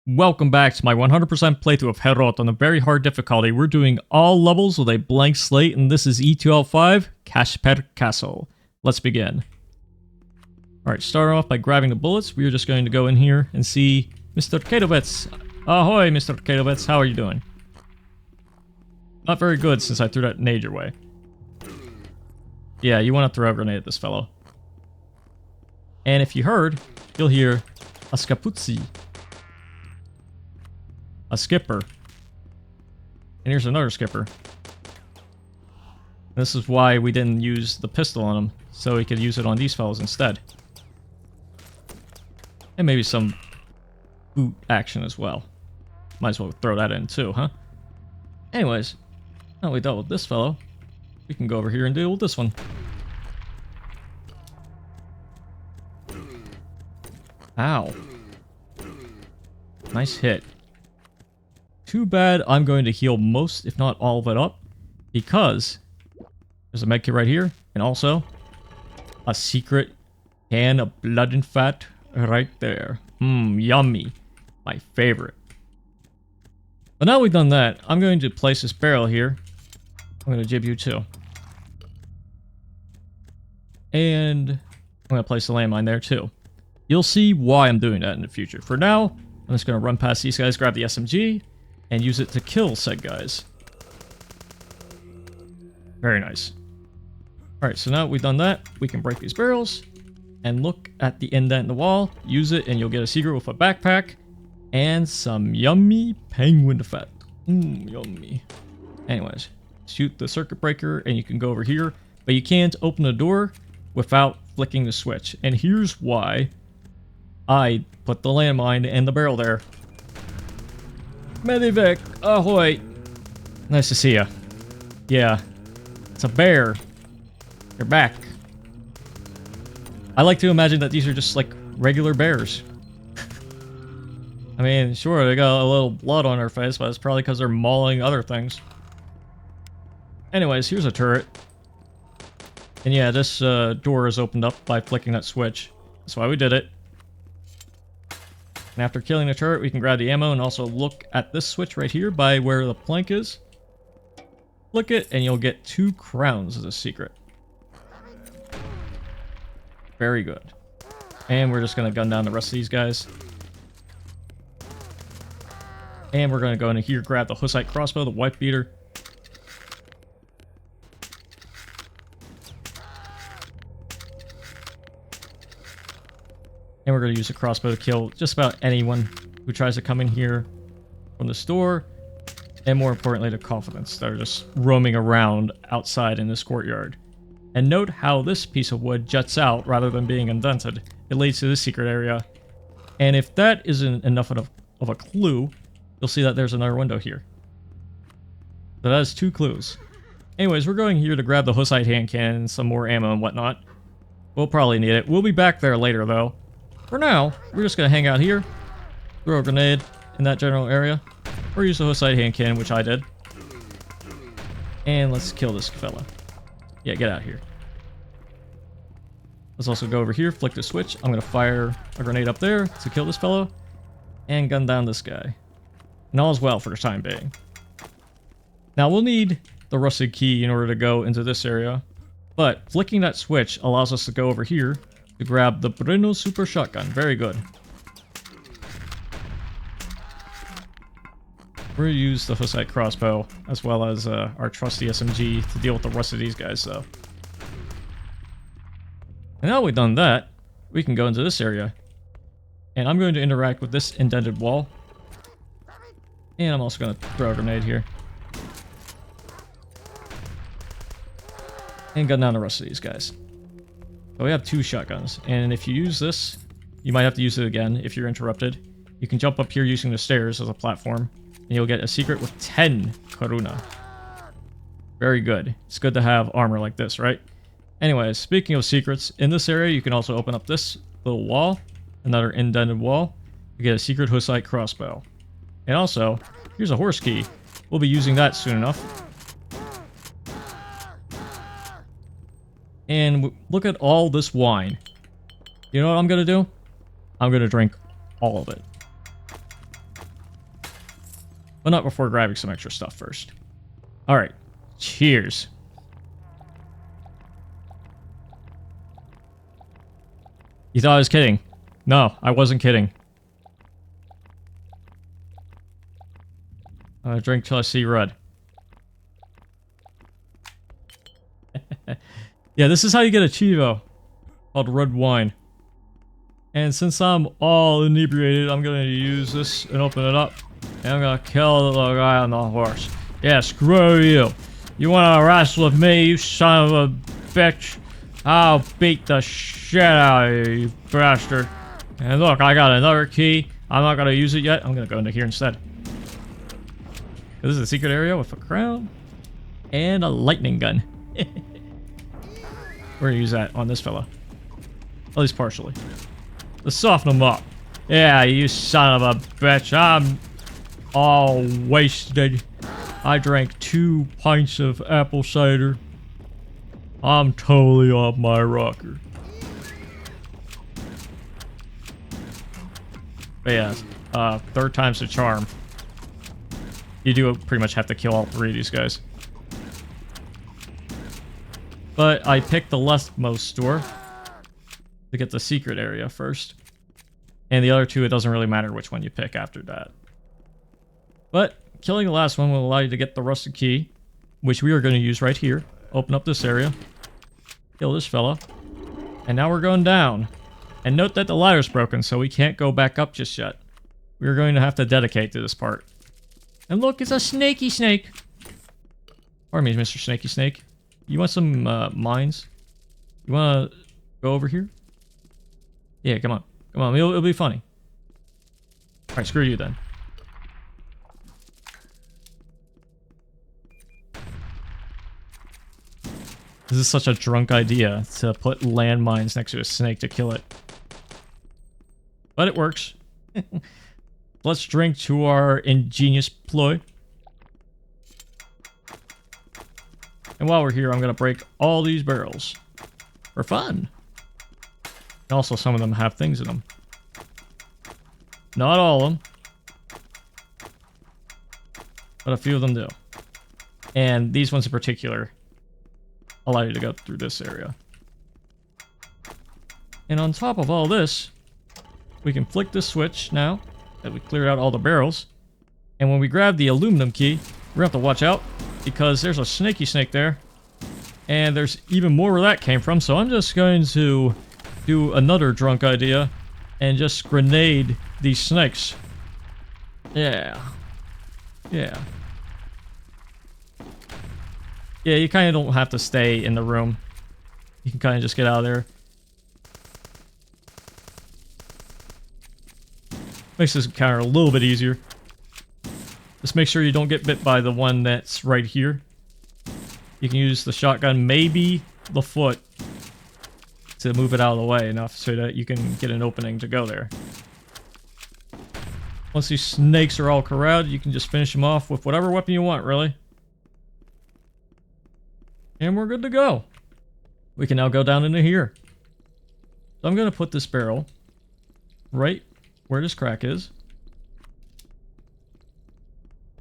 Welcome back to my 100% playthrough of HROT on a very hard difficulty. We're doing all levels with a blank slate, and this is E2L5, Kašperk Castle. Let's begin. Alright, start off by grabbing the bullets. We're just going to go in here and see Mr. Katovets. Ahoy, Mr. Katovets. How are you doing? Not very good since I threw that nade your way. Yeah, you want to throw a grenade at this fellow. And if you heard, you'll hear a scapuzzi. A skipper. And here's another skipper. This is why we didn't use the pistol on him, so we could use it on these fellows instead. And maybe some boot action as well. Might as well throw that in too, huh? Anyways, now we dealt with this fellow, we can go over here and deal with this one. Ow. Nice hit. Too bad I'm going to heal most, if not all of it up, because there's a medkit right here, and also a secret can of blood and fat right there. Yummy. My favorite. But now we've done that, I'm going to place this barrel here. I'm going to jib you too. And I'm going to place the landmine there too. You'll see why I'm doing that in the future. For now, I'm just going to run past these guys, grab the SMG, and use it to kill said guys. Very nice. Alright, so now that we've done that, we can break these barrels, and look at the indent in the wall, use it, and you'll get a secret with a backpack, and some yummy penguin fat. Yummy. Anyways, shoot the circuit breaker, and you can go over here, but you can't open the door without flicking the switch. And here's why I put the landmine and the barrel there. Medivac, ahoy! Nice to see ya. Yeah, it's a bear. You're back. I like to imagine that these are just like regular bears. I mean, sure, they got a little blood on their face, but it's probably because they're mauling other things. Anyways, here's a turret. And yeah, this door is opened up by flicking that switch. That's why we did it. And after killing the turret, we can grab the ammo and also look at this switch right here by where the plank is. Flick it, and you'll get 2 crowns as a secret. Very good. And we're just going to gun down the rest of these guys. And we're going to go in here, grab the Hussite crossbow, the wife beater. And we're going to use the crossbow to kill just about anyone who tries to come in here from the store. And more importantly, the confidants that are just roaming around outside in this courtyard. And note how this piece of wood juts out rather than being indented. It leads to this secret area. And if that isn't enough of a clue, you'll see that there's another window here. So that is 2 clues. Anyways, we're going here to grab the Hussite hand cannon and some more ammo and whatnot. We'll probably need it. We'll be back there later though. For now, we're just going to hang out here, throw a grenade in that general area, or use the Hussite hand cannon, which I did. And let's kill this fella. Yeah, get out of here. Let's also go over here, flick the switch. I'm going to fire a grenade up there to kill this fellow, and gun down this guy. And all is well for the time being. Now, we'll need the rusted key in order to go into this area, but flicking that switch allows us to go over here to grab the Brno Super Shotgun. Very good. We're going to use the Hussite crossbow as well as our trusty SMG to deal with the rest of these guys though. And now we've done that, we can go into this area. And I'm going to interact with this indented wall. And I'm also going to throw a grenade here. And gun down the rest of these guys. So we have 2 shotguns, and if you use this, you might have to use it again if you're interrupted. You can jump up here using the stairs as a platform, and you'll get a secret with 10 koruna. Very good. It's good to have armor like this, right? Anyways, speaking of secrets, in this area you can also open up this little wall, another indented wall, to get a secret Hussite crossbow. And also, here's a horse key. We'll be using that soon enough. And look at all this wine. You know what I'm going to do? I'm going to drink all of it. But not before grabbing some extra stuff first. Alright. Cheers. You thought I was kidding. No, I wasn't kidding. I'm gonna drink till I see red. Yeah, this is how you get a Chivo. Called red wine. And since I'm all inebriated, I'm gonna use this and open it up. And I'm gonna kill the little guy on the horse. Yeah, screw you. You wanna wrestle with me, you son of a bitch? I'll beat the shit out of you, you bastard. And look, I got another key. I'm not gonna use it yet. I'm gonna go into here instead. This is a secret area with a crown and a lightning gun. We're gonna use that on this fella. At least partially. Let's soften him up. Yeah, you son of a bitch. I'm all wasted. I drank 2 pints of apple cider. I'm totally off my rocker. But yeah, third time's the charm. You do pretty much have to kill all 3 of these guys. But I picked the leftmost door to get the secret area first. And the other 2, it doesn't really matter which one you pick after that. But killing the last one will allow you to get the rusted key, which we are going to use right here. Open up this area. Kill this fella. And now we're going down. And note that the ladder's broken, so we can't go back up just yet. We're going to have to dedicate to this part. And look, it's a snaky snake. Pardon me, Mr. Snaky Snake. You want some mines? You want to go over here? Yeah, come on. Come on, it'll be funny. Alright, screw you then. This is such a drunk idea to put landmines next to a snake to kill it. But it works. Let's drink to our ingenious ploy. And while we're here, I'm going to break all these barrels. For fun. And also, some of them have things in them. Not all of them. But a few of them do. And these ones in particular allow you to go through this area. And on top of all this, we can flick this switch now that we cleared out all the barrels. And when we grab the aluminum key, we're going to have to watch out because there's a snaky snake there. And there's even more where that came from. So I'm just going to do another drunk idea and just grenade these snakes. Yeah. Yeah. Yeah, you kind of don't have to stay in the room. You can kind of just get out of there. Makes this encounter a little bit easier. Just make sure you don't get bit by the one that's right here. You can use the shotgun, maybe the foot, to move it out of the way enough so that you can get an opening to go there. Once these snakes are all corralled, you can just finish them off with whatever weapon you want, really. And we're good to go. We can now go down into here. So I'm going to put this barrel right where this crack is.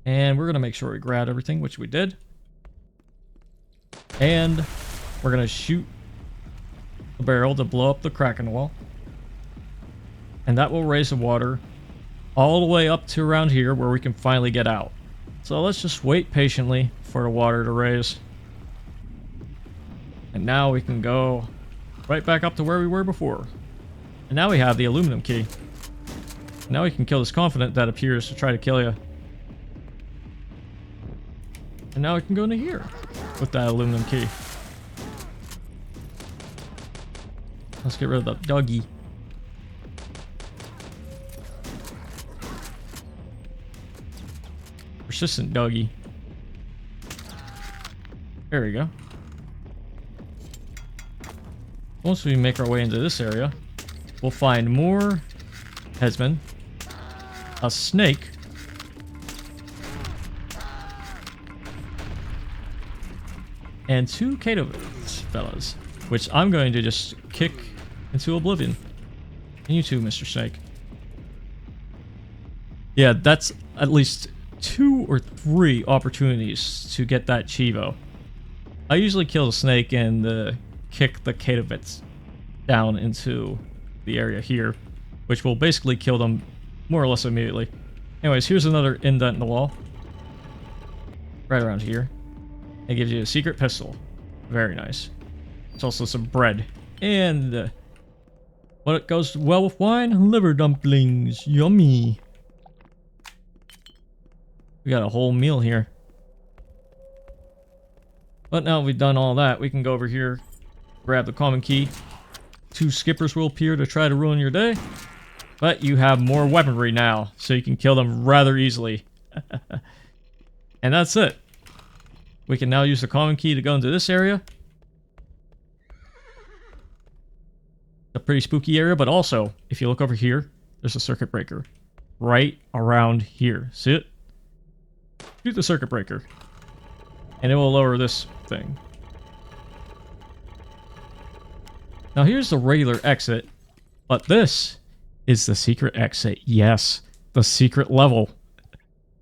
And we're going to make sure we grab everything, which we did. And we're going to shoot the barrel to blow up the crack in the wall. And that will raise the water all the way up to around here where we can finally get out. So let's just wait patiently for the water to raise. And now we can go right back up to where we were before. And now we have the aluminum key. Now we can kill this confidant that appears to try to kill you. And now we can go into here with that aluminum key. Let's get rid of the doggy. Persistent doggy. There we go. Once we make our way into this area, we'll find more headsmen, a snake, and 2 Kato fellas, which I'm going to just kick into oblivion. And you too, Mr. Snake. Yeah, that's at least 2 or 3 opportunities to get that Chivo. I usually kill the snake and kick the Katovits down into the area here, which will basically kill them more or less immediately. Anyways, here's another indent in the wall. Right around here. It gives you a secret pistol. Very nice. It's also some bread. And what goes well with wine? Liver dumplings. Yummy. We got a whole meal here. But now we've done all that, we can go over here, grab the common key. 2 skippers will appear to try to ruin your day. But you have more weaponry now, so you can kill them rather easily. And that's it. We can now use the common key to go into this area. A pretty spooky area, but also, if you look over here, there's a circuit breaker. Right around here. See it? Shoot the circuit breaker. And it will lower this thing. Now here's the regular exit, but this is the secret exit. Yes, the secret level.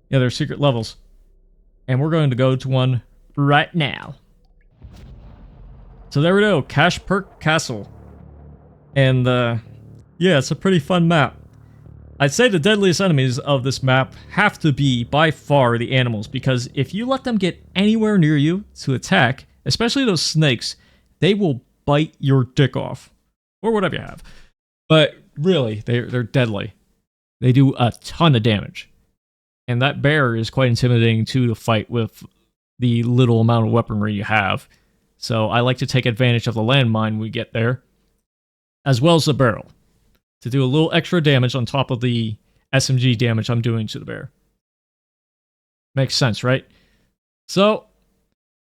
Yeah, there's secret levels. And we're going to go to one right now. So there we go, Kašperk Castle. And yeah, it's a pretty fun map. I'd say the deadliest enemies of this map have to be, by far, the animals, because if you let them get anywhere near you to attack, especially those snakes, they will bite your dick off. Or whatever you have. But really, they're deadly. They do a ton of damage. And that bear is quite intimidating too to fight with the little amount of weaponry you have. So I like to take advantage of the landmine we get there, as well as the barrel, to do a little extra damage on top of the SMG damage I'm doing to the bear. Makes sense, right? So,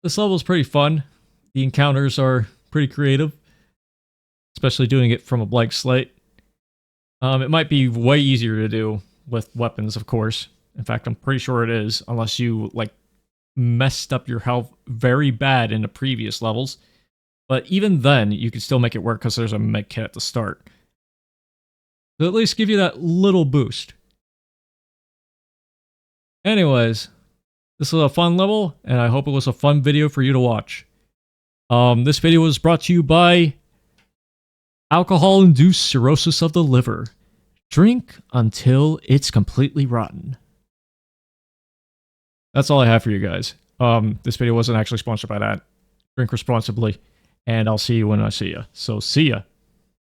this level is pretty fun. The encounters are pretty creative, especially doing it from a blank slate. It might be way easier to do with weapons, of course. In fact, I'm pretty sure it is, unless you, like, messed up your health very bad in the previous levels. But even then, you can still make it work because there's a med kit at the start. So at least give you that little boost. Anyways, this was a fun level, and I hope it was a fun video for you to watch. This video was brought to you by alcohol-induced cirrhosis of the liver. Drink until it's completely rotten. That's all I have for you guys. This video wasn't actually sponsored by that. Drink responsibly, and I'll see you when I see you. So see ya.